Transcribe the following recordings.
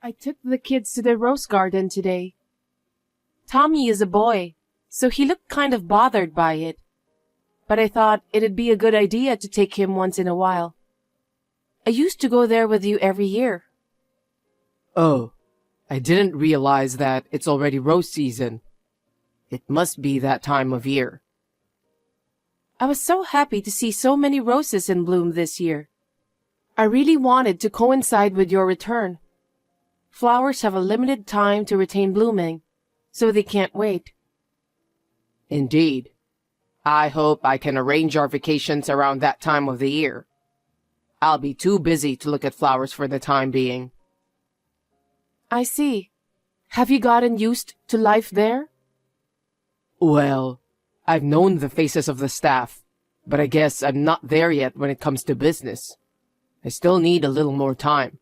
I took the kids to the rose garden today. Tommy is a boy, so he looked kind of bothered by it. But I thought it'd be a good idea to take him once in a while. I used to go there with you every year. Oh, I didn't realize that it's already rose season. It must be that time of year. I was so happy to see so many roses in bloom this year. I really wanted to coincide with your return. Flowers have a limited time to retain blooming, so they can't wait. Indeed. I hope I can arrange our vacations around that time of the year. I'll be too busy to look at flowers for the time being. I see. Have you gotten used to life there? Well, I've known the faces of the staff, but I guess I'm not there yet when it comes to business. I still need a little more time.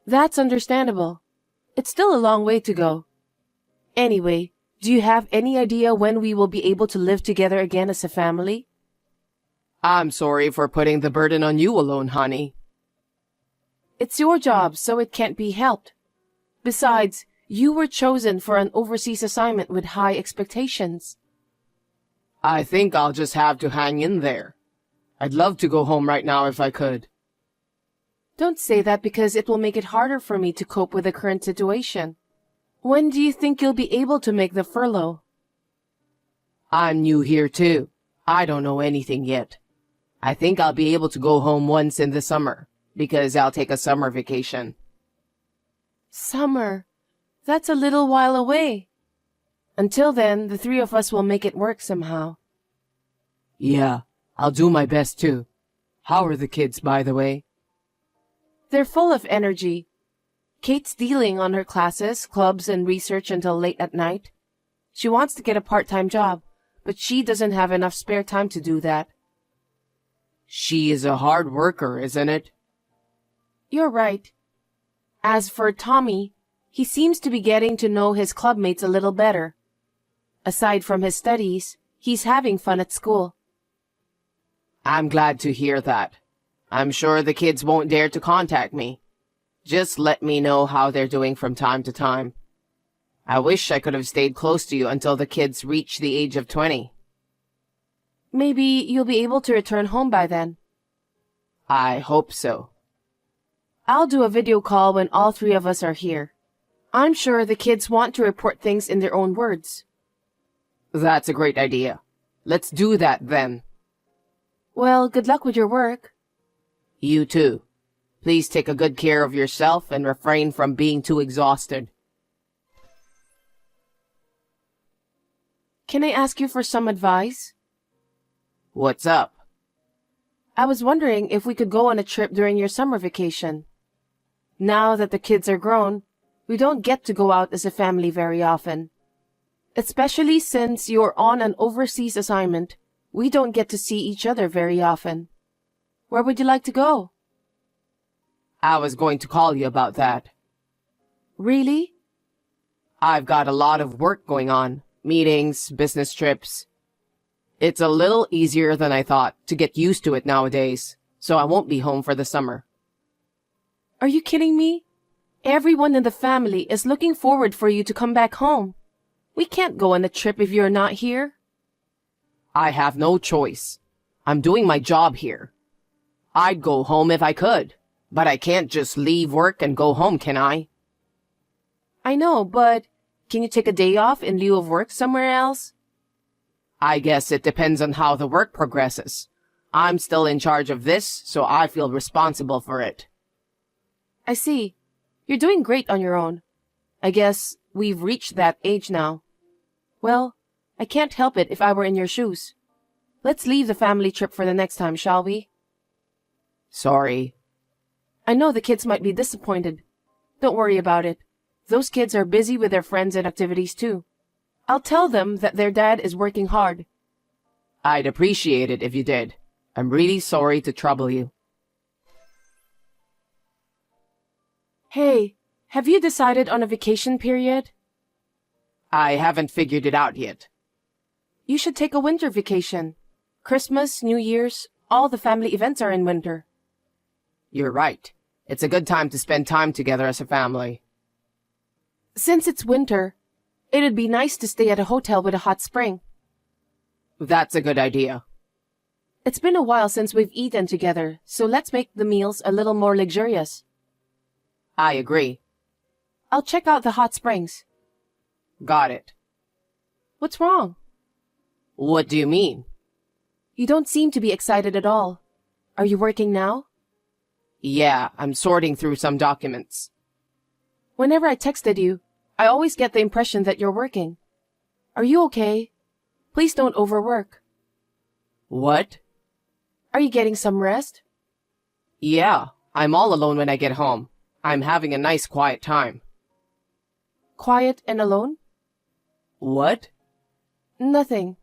That's understandable. It's still a long way to go. Anyway, do you have any idea when we will be able to live together again as a family? I'm sorry for putting the burden on you alone, honey. It's your job, so it can't be helped. Besides, you were chosen for an overseas assignment with high expectations. I think I'll just have to hang in there. I'd love to go home right now if I could. Don't say that because it will make it harder for me to cope with the current situation. When do you think you'll be able to make the furlough? I'm new here too. I don't know anything yet. I think I'll be able to go home once in the summer, because I'll take a summer vacation. Summer? That's a little while away. Until then, the three of us will make it work somehow. Yeah, I'll do my best too. How are the kids, by the way? They're full of energy. Kate's dealing on her classes, clubs, and research until late at night. She wants to get a part-time job, but she doesn't have enough spare time to do that. She is a hard worker, isn't it? You're right. As for Tommy, he seems to be getting to know his clubmates a little better. Aside from his studies, he's having fun at school. I'm glad to hear that. I'm sure the kids won't dare to contact me. Just let me know how they're doing from time to time. I wish I could have stayed close to you until the kids reach the age of 20. Maybe you'll be able to return home by then. I hope so. I'll do a video call when all three of us are here. I'm sure the kids want to report things in their own words. That's a great idea. Let's do that then. Well, good luck with your work. You too. Please take a good care of yourself and refrain from being too exhausted. Can I ask you for some advice? What's up? I was wondering if we could go on a trip during your summer vacation. Now that the kids are grown, we don't get to go out as a family very often. Especially since you're on an overseas assignment, we don't get to see each other very often. Where would you like to go? I was going to call you about that. Really? I've got a lot of work going on. Meetings, business trips. It's a little easier than I thought to get used to it nowadays, so I won't be home for the summer. Are you kidding me? Everyone in the family is looking forward for you to come back home. We can't go on a trip if you're not here. I have no choice. I'm doing my job here. I'd go home if I could, but I can't just leave work and go home, can I? I know, but can you take a day off in lieu of work somewhere else? I guess it depends on how the work progresses. I'm still in charge of this, so I feel responsible for it. I see. You're doing great on your own. I guess we've reached that age now. Well, I can't help it if I were in your shoes. Let's leave the family trip for the next time, shall we? Sorry. I know the kids might be disappointed. Don't worry about it. Those kids are busy with their friends and activities too. I'll tell them that their dad is working hard. I'd appreciate it if you did. I'm really sorry to trouble you. Hey, have you decided on a vacation period? I haven't figured it out yet. You should take a winter vacation. Christmas, New Year's, all the family events are in winter. You're right. It's a good time to spend time together as a family. Since it's winter, it'd be nice to stay at a hotel with a hot spring. That's a good idea. It's been a while since we've eaten together, so let's make the meals a little more luxurious. I agree. I'll check out the hot springs. Got it. What's wrong? What do you mean? You don't seem to be excited at all. Are you working now? Yeah, I'm sorting through some documents. Whenever I texted you, I always get the impression that you're working. Are you okay? Please don't overwork. What? Are you getting some rest? Yeah, I'm all alone when I get home. I'm having a nice quiet time. Quiet and alone? What? Nothing.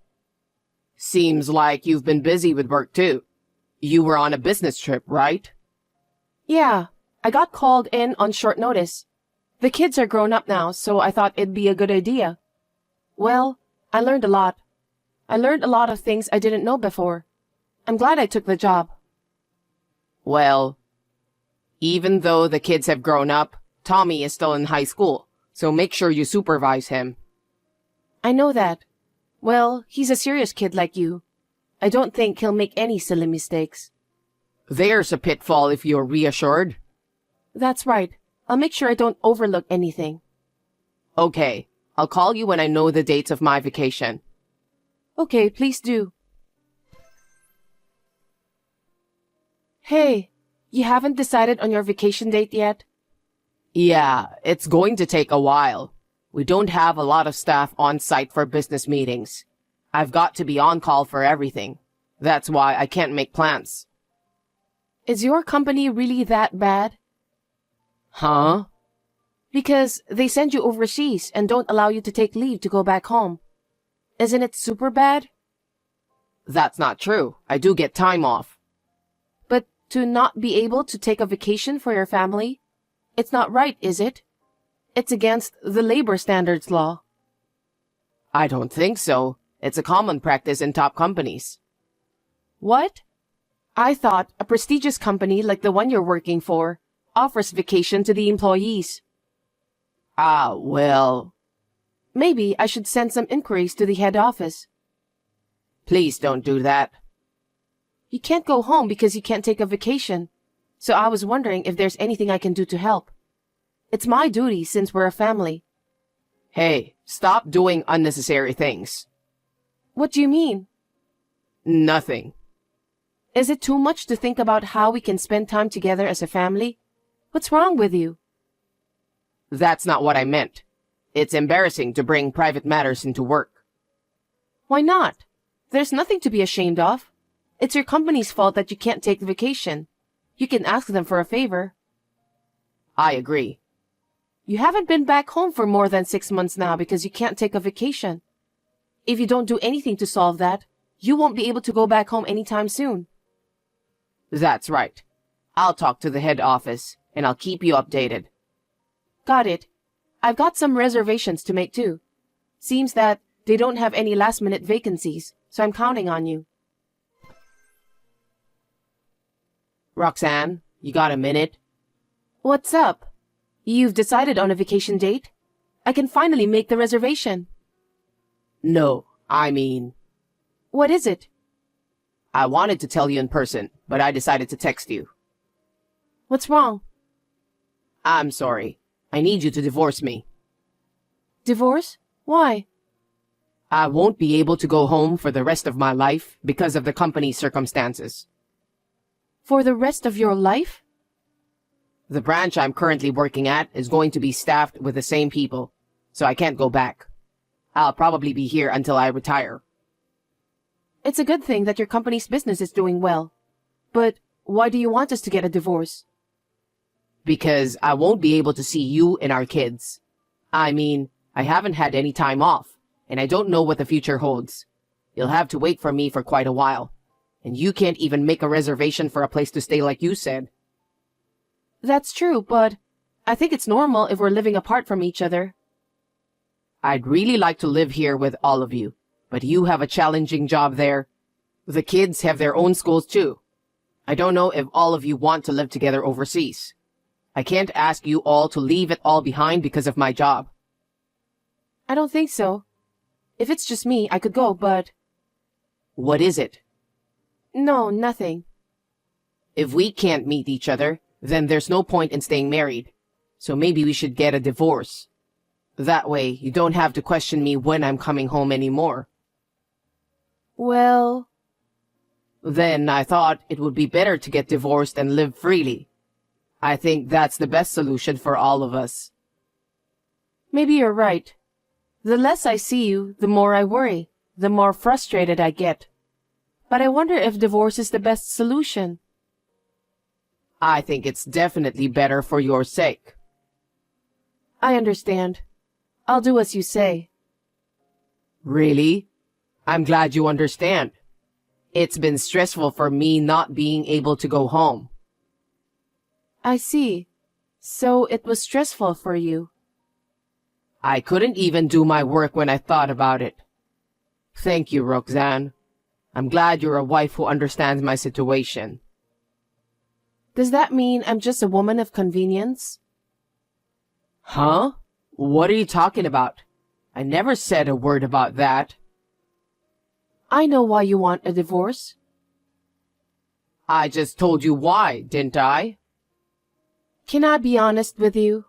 Seems like you've been busy with work too. You were on a business trip, right? Yeah, I got called in on short notice. The kids are grown up now, so I thought it'd be a good idea. Well, I learned a lot. I learned a lot of things I didn't know before. I'm glad I took the job. Well, even though the kids have grown up, Tommy is still in high school, so make sure you supervise him. I know that. Well, he's a serious kid like you. I don't think he'll make any silly mistakes. There's a pitfall if you're reassured. That's right. I'll make sure I don't overlook anything. Okay, I'll call you when I know the dates of my vacation. Okay, please do. Hey, you haven't decided on your vacation date yet? Yeah, it's going to take a while. We don't have a lot of staff on site for business meetings. I've got to be on call for everything. That's why I can't make plans. Is your company really that bad? Huh? Because they send you overseas and don't allow you to take leave to go back home. Isn't it super bad? That's not true. I do get time off. But to not be able to take a vacation for your family? It's not right, is it? It's against the labor standards law. I don't think so. It's a common practice in top companies. What? I thought a prestigious company like the one you're working for offers vacation to the employees. Ah, well... Maybe I should send some inquiries to the head office. Please don't do that. You can't go home because you can't take a vacation. So I was wondering if there's anything I can do to help. It's my duty since we're a family. Hey, stop doing unnecessary things. What do you mean? Nothing. Is it too much to think about how we can spend time together as a family? What's wrong with you? That's not what I meant. It's embarrassing to bring private matters into work. Why not? There's nothing to be ashamed of. It's your company's fault that you can't take the vacation. You can ask them for a favor. I agree. You haven't been back home for more than 6 months now because you can't take a vacation. If you don't do anything to solve that, you won't be able to go back home anytime soon. That's right. I'll talk to the head office, and I'll keep you updated. Got it. I've got some reservations to make too. Seems that they don't have any last-minute vacancies, so I'm counting on you. Roxanne, you got a minute? What's up? You've decided on a vacation date? I can finally make the reservation. No, I mean... What is it? I wanted to tell you in person, but I decided to text you. What's wrong? I'm sorry. I need you to divorce me. Divorce? Why? I won't be able to go home for the rest of my life because of the company's circumstances. For the rest of your life? The branch I'm currently working at is going to be staffed with the same people, so I can't go back. I'll probably be here until I retire. It's a good thing that your company's business is doing well. But why do you want us to get a divorce? Because I won't be able to see you and our kids. I mean, I haven't had any time off, and I don't know what the future holds. You'll have to wait for me for quite a while. And you can't even make a reservation for a place to stay like you said. That's true, but I think it's normal if we're living apart from each other. I'd really like to live here with all of you, but you have a challenging job there. The kids have their own schools too. I don't know if all of you want to live together overseas. I can't ask you all to leave it all behind because of my job. I don't think so. If it's just me, I could go, but... What is it? No, nothing. If we can't meet each other, then there's no point in staying married. So maybe we should get a divorce. That way, you don't have to question me when I'm coming home anymore. Well... Then I thought it would be better to get divorced and live freely. I think that's the best solution for all of us. Maybe you're right. The less I see you, the more I worry, the more frustrated I get. But I wonder if divorce is the best solution. I think it's definitely better for your sake. I understand. I'll do as you say. Really? I'm glad you understand. It's been stressful for me not being able to go home. I see. So it was stressful for you. I couldn't even do my work when I thought about it. Thank you, Roxanne. I'm glad you're a wife who understands my situation. Does that mean I'm just a woman of convenience? Huh? What are you talking about? I never said a word about that. I know why you want a divorce. I just told you why, didn't I? Can I be honest with you?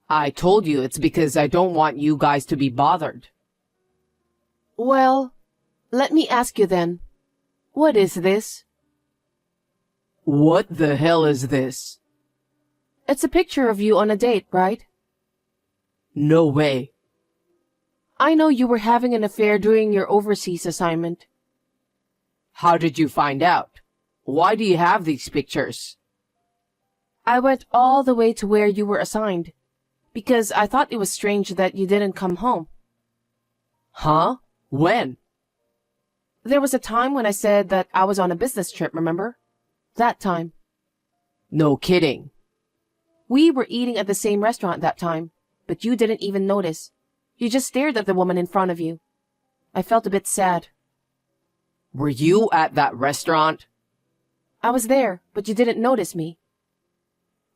I told you it's because I don't want you guys to be bothered. Well, let me ask you then. What is this? What the hell is this? It's a picture of you on a date, right? No way. I know you were having an affair during your overseas assignment. How did you find out? Why do you have these pictures? I went all the way to where you were assigned, because I thought it was strange that you didn't come home. Huh? When? There was a time when I said that I was on a business trip, remember? That time. No kidding. We were eating at the same restaurant that time, but you didn't even notice. You just stared at the woman in front of you. I felt a bit sad. Were you at that restaurant? I was there, but you didn't notice me.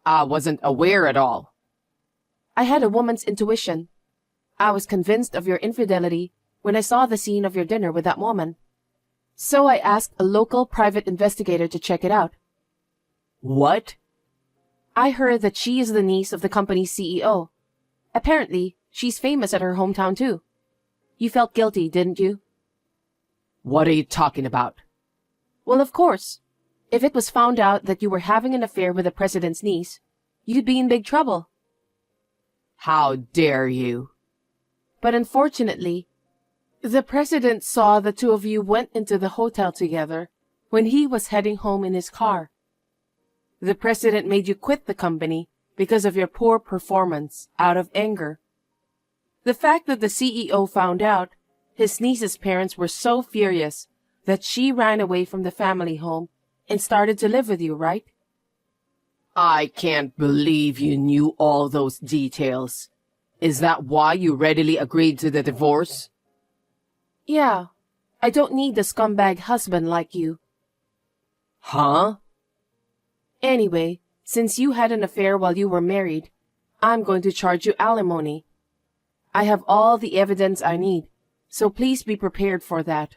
I wasn't aware at all. I had a woman's intuition. I was convinced of your infidelity when I saw the scene of your dinner with that woman. So I asked a local private investigator to check it out. What? I heard that she is the niece of the company's CEO. Apparently, she's famous at her hometown too. You felt guilty, didn't you? What are you talking about? Well, of course. If it was found out that you were having an affair with the president's niece, you'd be in big trouble. How dare you? But unfortunately, the president saw the two of you went into the hotel together when he was heading home in his car. The president made you quit the company because of your poor performance out of anger. The fact that the CEO found out, his niece's parents were so furious that she ran away from the family home and started to live with you, right? I can't believe you knew all those details. Is that why you readily agreed to the divorce? Yeah, I don't need a scumbag husband like you. Huh? Anyway, since you had an affair while you were married, I'm going to charge you alimony. I have all the evidence I need, so please be prepared for that.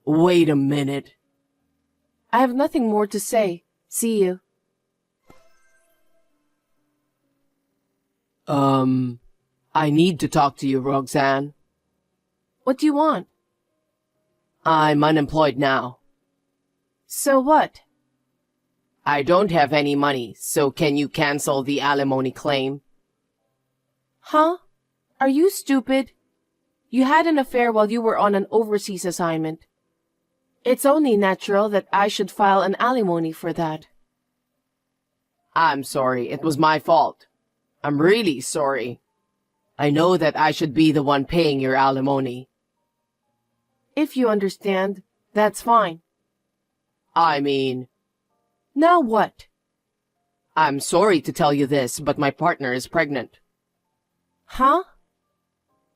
Wait a minute. I have nothing more to say. See you. I need to talk to you, Roxanne. What do you want? I'm unemployed now. So what? I don't have any money, so can you cancel the alimony claim? Huh? Are you stupid? You had an affair while you were on an overseas assignment. It's only natural that I should file an alimony for that. I'm sorry, it was my fault. I'm really sorry. I know that I should be the one paying your alimony. If you understand, that's fine. I mean... Now what? I'm sorry to tell you this, but my partner is pregnant. Huh?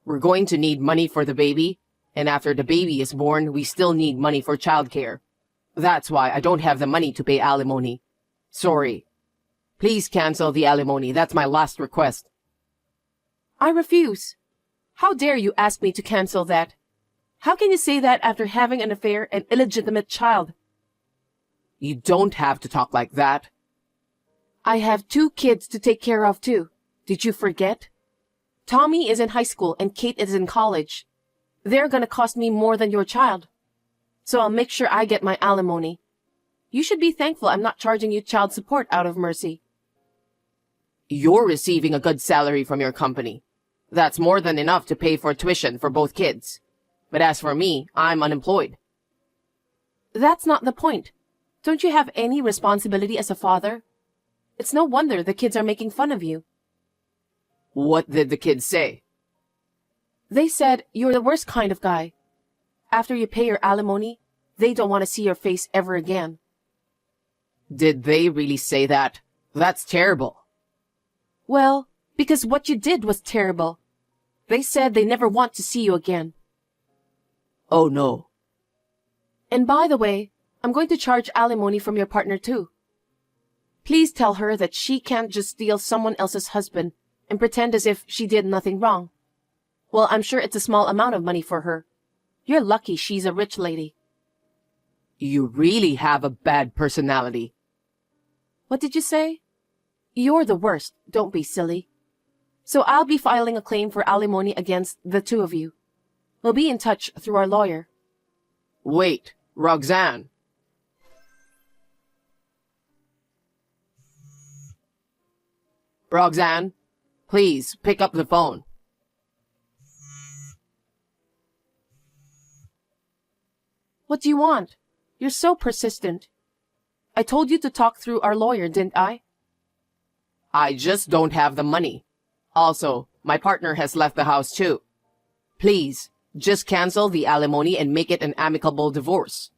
We're going to need money for the baby, and after the baby is born, we still need money for childcare. That's why I don't have the money to pay alimony. Sorry. Please cancel the alimony. That's my last request. I refuse. How dare you ask me to cancel that? How can you say that after having an affair and illegitimate child? You don't have to talk like that. I have 2 kids to take care of too. Did you forget? Tommy is in high school and Kate is in college. They're gonna cost me more than your child. So I'll make sure I get my alimony. You should be thankful I'm not charging you child support out of mercy. You're receiving a good salary from your company. That's more than enough to pay for tuition for both kids. But as for me, I'm unemployed. That's not the point. Don't you have any responsibility as a father? It's no wonder the kids are making fun of you. What did the kids say? They said you're the worst kind of guy. After you pay your alimony, they don't want to see your face ever again. Did they really say that? That's terrible. Well, because what you did was terrible. They said they never want to see you again. Oh no. And by the way, I'm going to charge alimony from your partner too. Please tell her that she can't just steal someone else's husband and pretend as if she did nothing wrong. Well, I'm sure it's a small amount of money for her. You're lucky she's a rich lady. You really have a bad personality. What did you say? You're the worst. Don't be silly. So I'll be filing a claim for alimony against the 2 of you. We'll be in touch through our lawyer. Wait, Roxanne. Roxanne, please pick up the phone. What do you want? You're so persistent. I told you to talk through our lawyer, didn't I? I just don't have the money. Also, my partner has left the house too. Please, just cancel the alimony and make it an amicable divorce.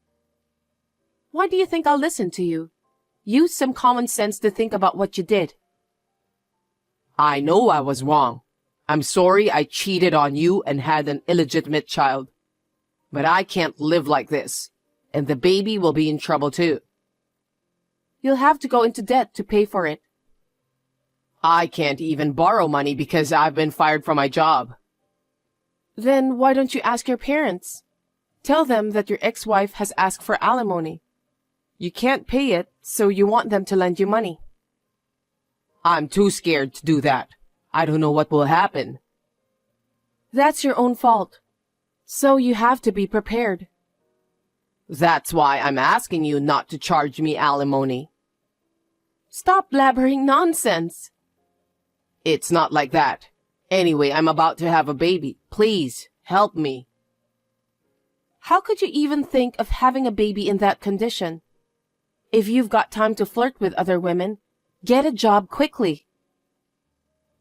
Why do you think I'll listen to you? Use some common sense to think about what you did. I know I was wrong. I'm sorry I cheated on you and had an illegitimate child. But I can't live like this, and the baby will be in trouble too. You'll have to go into debt to pay for it. I can't even borrow money because I've been fired from my job. Then why don't you ask your parents? Tell them that your ex-wife has asked for alimony. You can't pay it, so you want them to lend you money. I'm too scared to do that. I don't know what will happen. That's your own fault. So you have to be prepared. That's why I'm asking you not to charge me alimony. Stop blabbering nonsense. It's not like that. Anyway, I'm about to have a baby. Please, help me. How could you even think of having a baby in that condition? If you've got time to flirt with other women, get a job quickly.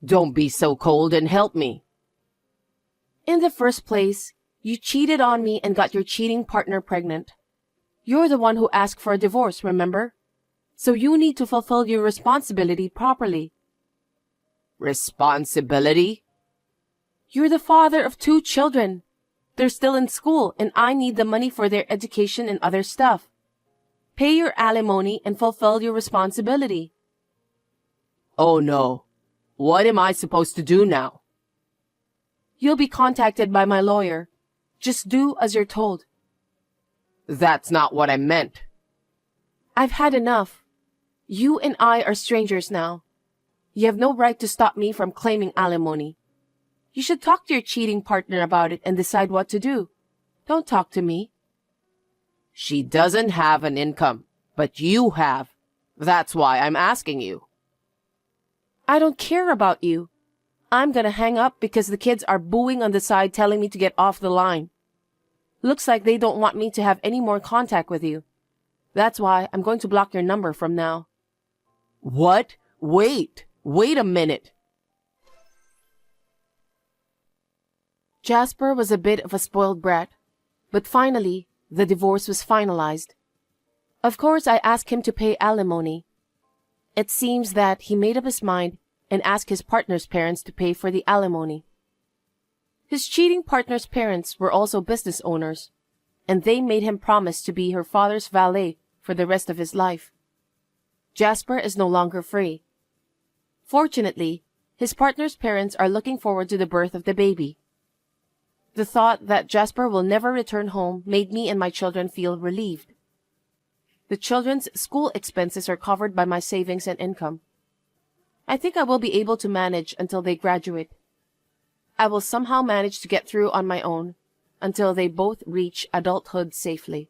Don't be so cold and help me. In the first place, you cheated on me and got your cheating partner pregnant. You're the one who asked for a divorce, remember? So you need to fulfill your responsibility properly. Responsibility? You're the father of 2 children. They're still in school and I need the money for their education and other stuff. Pay your alimony and fulfill your responsibility. Oh no. What am I supposed to do now? You'll be contacted by my lawyer. Just do as you're told. That's not what I meant. I've had enough. You and I are strangers now. You have no right to stop me from claiming alimony. You should talk to your cheating partner about it and decide what to do. Don't talk to me. She doesn't have an income, but you have. That's why I'm asking you. I don't care about you. I'm gonna hang up because the kids are booing on the side telling me to get off the line. Looks like they don't want me to have any more contact with you. That's why I'm going to block your number from now. What? Wait a minute. Jasper was a bit of a spoiled brat, but finally, the divorce was finalized. Of course, I asked him to pay alimony. It seems that he made up his mind and asked his partner's parents to pay for the alimony. His cheating partner's parents were also business owners, and they made him promise to be her father's valet for the rest of his life. Jasper is no longer free, Fortunately, his partner's parents are looking forward to the birth of the baby. The thought that Jasper will never return home made me and my children feel relieved. The children's school expenses are covered by my savings and income. I think I will be able to manage until they graduate. I will somehow manage to get through on my own until they both reach adulthood safely.